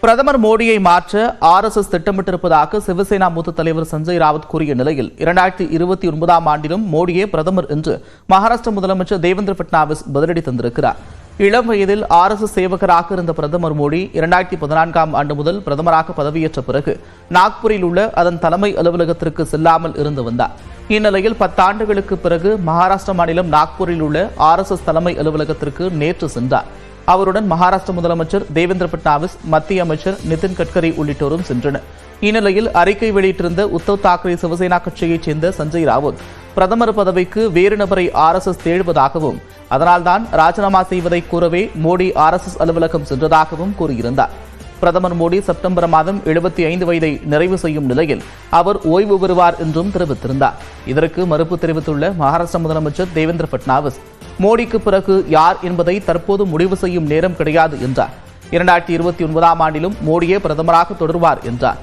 பிரதமர் மோடியை மாற்ற RSS திட்டமிட்டிருப்பதாக சிவசேனா மூத்த தலைவர் சஞ்சய் ராவத் கூறிய நிலையில் 2029ஆம் ஆண்டிலும் மோடியே பிரதமர் என்று மகாராஷ்டிர முதலமைச்சர் தேவேந்திர பட்னாவிஸ் பதிலடி தந்திருக்கிறார். இளம் வயதில் RSS சேவகராக இருந்த பிரதமர் மோடி 2014ஆம் ஆண்டு முதல் பிரதமராக பதவியேற்ற பிறகு நாக்பூரில் உள்ள அதன் தலைமை அலுவலகத்திற்கு செல்லாமல் இருந்து வந்தார். இந்நிலையில் 10 ஆண்டுகளுக்கு பிறகு மகாராஷ்டிர மாநிலம் நாக்பூரில் உள்ள RSS தலைமை அலுவலகத்திற்கு நேற்று சென்றார். அவருடன் மகாராஷ்டிர முதலமைச்சர் தேவேந்திர பட்னாவிஸ், மத்திய அமைச்சர் நிதின் கட்கரி உள்ளிட்டோரும் சென்றனர். இந்நிலையில் அறிக்கை வெளியிட்டிருந்த உத்தவ் தாக்கரே சிவசேனா கட்சியைச் சேர்ந்த சஞ்சய் ராவத் பிரதமர் பதவிக்கு வேறு நபரை RSS தேடுவதாகவும் அதனால்தான் ராஜினாமா செய்வதை கூறவே மோடி RSS அலுவலகம் சென்றதாகவும் கூறியிருந்தார். பிரதமர் மோடி செப்டம்பர் மாதம் 75 வயதை நிறைவு செய்யும் நிலையில் அவர் ஓய்வு பெறுவார் என்றும் தெரிவித்திருந்தார். இதற்கு மறுப்பு தெரிவித்துள்ள மகாராஷ்டிர முதலமைச்சர் தேவேந்திர பட்னாவிஸ், மோடிக்கு பிறகு யார் என்பதை தற்போது முடிவு செய்யும் நேரம் கிடையாது என்றார். 2029ஆம் ஆண்டிலும் மோடியே பிரதமராக தொடர்வார் என்றார்.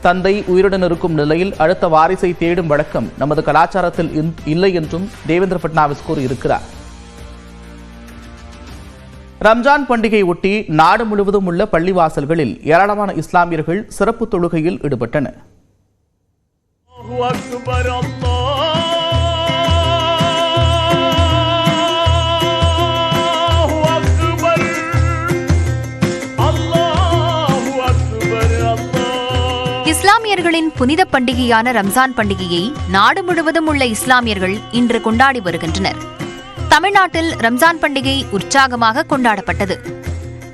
தந்தை உயிருடன் இருக்கும் நிலையில் அடுத்த வாரிசை தேடும் வழக்கம் நமது கலாச்சாரத்தில் இல்லை என்றும் தேவேந்திர பட்னாவிஸ் கூறியிருக்கிறார். ரம்ஜான் பண்டிகை ஒட்டி நாடு முழுவதும் உள்ள பள்ளிவாசல்களில் ஏராளமான இஸ்லாமியர்கள் சிறப்பு தொழுகையில் ஈடுபட்டனர். இஸ்லாமியர்களின் புனித பண்டிகையான ரம்ஜான் பண்டிகையை நாடு முழுவதும் உள்ள இஸ்லாமியர்கள் இன்று கொண்டாடி வருகின்றனர். தமிழ்நாட்டில் ரம்ஜான் பண்டிகை உற்சாகமாக கொண்டாடப்பட்டது.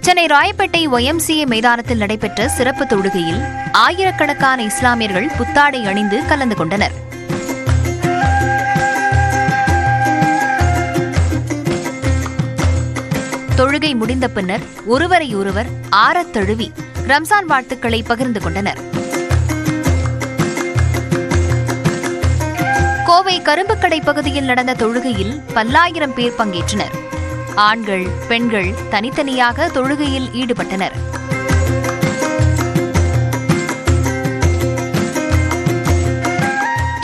சென்னை ராயப்பேட்டை YMCA மைதானத்தில் நடைபெற்ற சிறப்பு தொழுகையில் ஆயிரக்கணக்கான இஸ்லாமியர்கள் புத்தாடை அணிந்து கலந்து கொண்டனர். தொழுகை முடிந்த பின்னர் ஒருவரையொருவர் ஆறத் தழுவி ரம்ஜான் வாழ்த்துக்களை பகிர்ந்து கொண்டனர். கோவை கரும்புக்கடை பகுதியில் நடந்த தொழுகையில் பல்லாயிரம் பேர் பங்கேற்றனர். ஆண்கள், பெண்கள் தனித்தனியாக தொழுகையில் ஈடுபட்டனர்.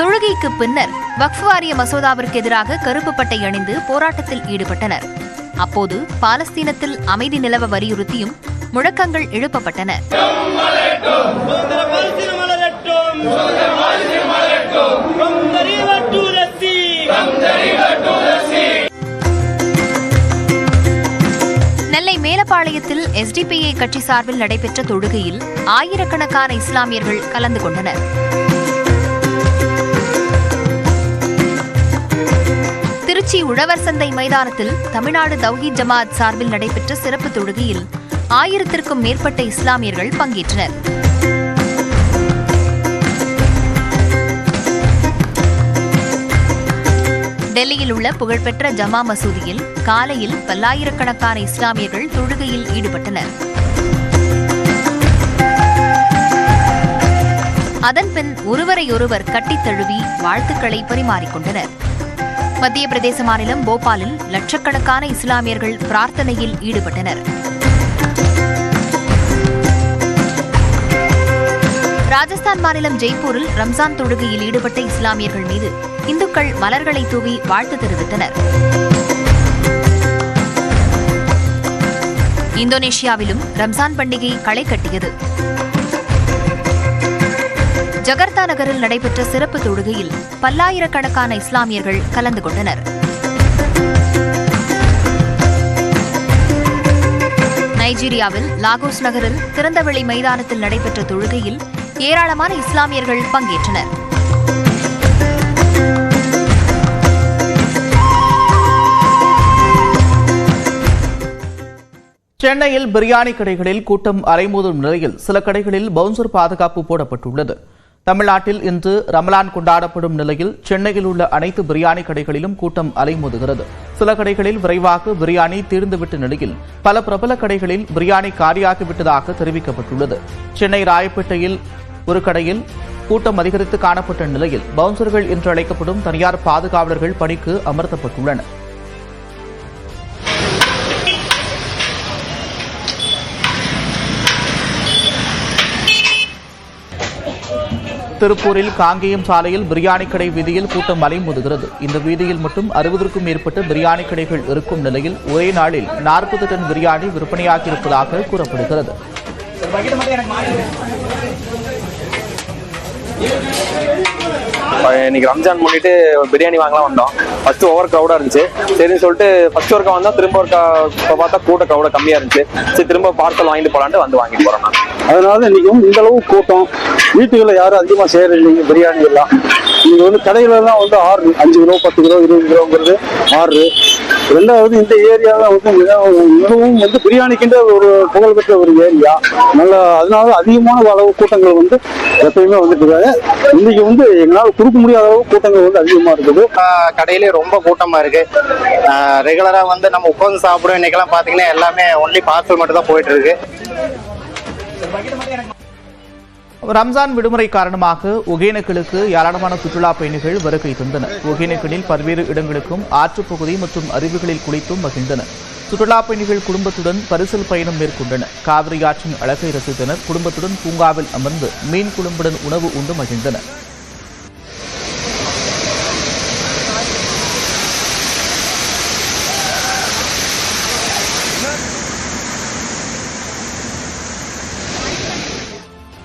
தொழுகைக்கு பின்னர் வக்ஃப் வாரிய மசோதாவிற்கு எதிராக கருப்பு பட்டை அணிந்து போராட்டத்தில் ஈடுபட்டனர். அப்போது பாலஸ்தீனத்தில் அமைதி நிலவ வலியுறுத்தியும் முழக்கங்கள் எழுப்பப்பட்டன. நெல்லை மேலப்பாளையத்தில் SDPI கட்சி சார்பில் நடைபெற்ற தொழுகையில் ஆயிரக்கணக்கான இஸ்லாமியர்கள் கலந்து கொண்டனர். திருச்சி உழவர் சந்தை மைதானத்தில் தமிழ்நாடு தௌஹீத் ஜமாஅத் சார்பில் நடைபெற்ற சிறப்பு தொழுகையில் 1000க்கும் மேற்பட்ட இஸ்லாமியர்கள் பங்கேற்றனர். டெல்லியில் உள்ள புகழ்பெற்ற ஜமா மசூதியில் காலையில் பல்லாயிரக்கணக்கான இஸ்லாமியர்கள் தொழுகையில் ஈடுபட்டனர். அதன்பின் ஒருவரையொருவர் கட்டித் தழுவி வாழ்த்துக்களை பரிமாறிக்கொண்டனர். மத்திய பிரதேச மாநிலம் போபாலில் லட்சக்கணக்கான இஸ்லாமியர்கள் பிரார்த்தனையில் ஈடுபட்டனர். ராஜஸ்தான் மாநிலம் ஜெய்ப்பூரில் ரம்ஜான் தொழுகையில் ஈடுபட்ட இஸ்லாமியர்கள் மீது இந்துக்கள் மலர்களை தூவி வாழ்த்து தெரிவித்தனர். இந்தோனேஷியாவிலும் ரம்ஜான் பண்டிகை களை கட்டியது. ஜகர்த்தா நகரில் நடைபெற்ற சிறப்பு தொழுகையில் பல்லாயிரக்கணக்கான இஸ்லாமியர்கள் கலந்து கொண்டனர். நைஜீரியாவில் லாகோஸ் நகரில் திறந்தவெளி மைதானத்தில் நடைபெற்ற தொழுகையில் ஏராளமான இஸ்லாமியர்கள் பங்கேற்றனர். சென்னையில் பிரியாணி கடைகளில் கூட்டம் அலைமோதும் நிலையில் சில கடைகளில் பவுன்சர் பாதுகாப்பு போடப்பட்டுள்ளது. தமிழ்நாட்டில் இன்று ரமலான் கொண்டாடப்படும் நிலையில் சென்னையில் உள்ள அனைத்து பிரியாணி கடைகளிலும் கூட்டம் அலைமோதுகிறது. சில கடைகளில் விரைவாக பிரியாணி தீர்ந்துவிட்ட நிலையில் பல பிரபல கடைகளில் பிரியாணி காலியாகிவிட்டதாக தெரிவிக்கப்பட்டுள்ளது. சென்னை ராயப்பேட்டையில் ஒரு கடையில் கூட்டம் அதிகரித்து காணப்பட்ட நிலையில் பவுன்சர்கள் என்று அழைக்கப்படும் தனியார் பாதுகாவலர்கள் பணிக்கு அமர்த்தப்பட்டுள்ளனர். திருப்பூரில் காங்கேயம் சாலையில் பிரியாணி கடை வீதியில் கூட்டம் அலைமோதுகிறது. இந்த வீதியில் மட்டும் 60க்கும் மேற்பட்ட பிரியாணி கடைகள் இருக்கும் நிலையில் ஒரே நாளில் 40 டன் பிரியாணி விற்பனையாகியிருப்பதாக கூறப்படுகிறது. இன்னைக்கு ரம்ஜான் முன்னிட்டு பிரியாணி வாங்கலாம் வந்தோம். ஃபர்ஸ்ட் ஓவர் க்ரௌடா இருந்துச்சு. சரின்னு சொல்லிட்டு ஃபர்ஸ்ட் ஒர்க்கா வந்தா திரும்ப ஒர்க்கா பார்த்தா கூட்ட க்ரௌட கம்மியா இருந்துச்சு. சரி திரும்ப பார்சல் வாங்கிட்டு போலான்ட்டு வந்து வாங்கிட்டு போறோம். நான் அதனால இன்னைக்கு இந்த அளவு கூட்டம். வீட்டுகளை யாரும் அதிகமா செய்யறதில்லைங்க பிரியாணி எல்லாம். இன்னைக்கு கடையில தான் 6 5 கிலோ 10 கிலோ 20 கிலோங்கிறது 6. ரெண்டாவது இந்த ஏரியாவில் மிகவும் பிரியாணிக்கின்ற ஒரு புகழ்பெற்ற ஒரு ஏரியா. அதனால அதிகமான அளவு கூட்டங்கள் எப்பயுமே இருக்காங்க. இன்னைக்கு எங்களால் கொடுக்க முடியாத அளவு கூட்டங்கள் அதிகமா இருக்குது. கடையிலே ரொம்ப கூட்டமா இருக்கு. ரெகுலரா நம்ம உட்காந்து சாப்பிடுவோம். இன்னைக்கெல்லாம் பாத்தீங்கன்னா எல்லாமே ஒன்லி பார்சல் மட்டும் தான் போயிட்டு இருக்கு. ரம்ஜான் விடுமுறை காரணமாக ஒகேனக்கலுக்கு ஏராளமான சுற்றுலா பயணிகள் வருகை தந்தனர். ஒகேனக்கலில் பல்வேறு இடங்களுக்கும் ஆற்றுப்பகுதி மற்றும் அருவிகளில் குளித்தும் மகிழ்ந்தனர். சுற்றுலா பயணிகள் குடும்பத்துடன் பரிசல் பயணம் மேற்கொண்டனர். காவிரி ஆற்றின் அழகை ரசித்தனர். குடும்பத்துடன் பூங்காவில் அமர்ந்து மீன் குழம்புடன் உணவு உண்டு மகிழ்ந்தனர்.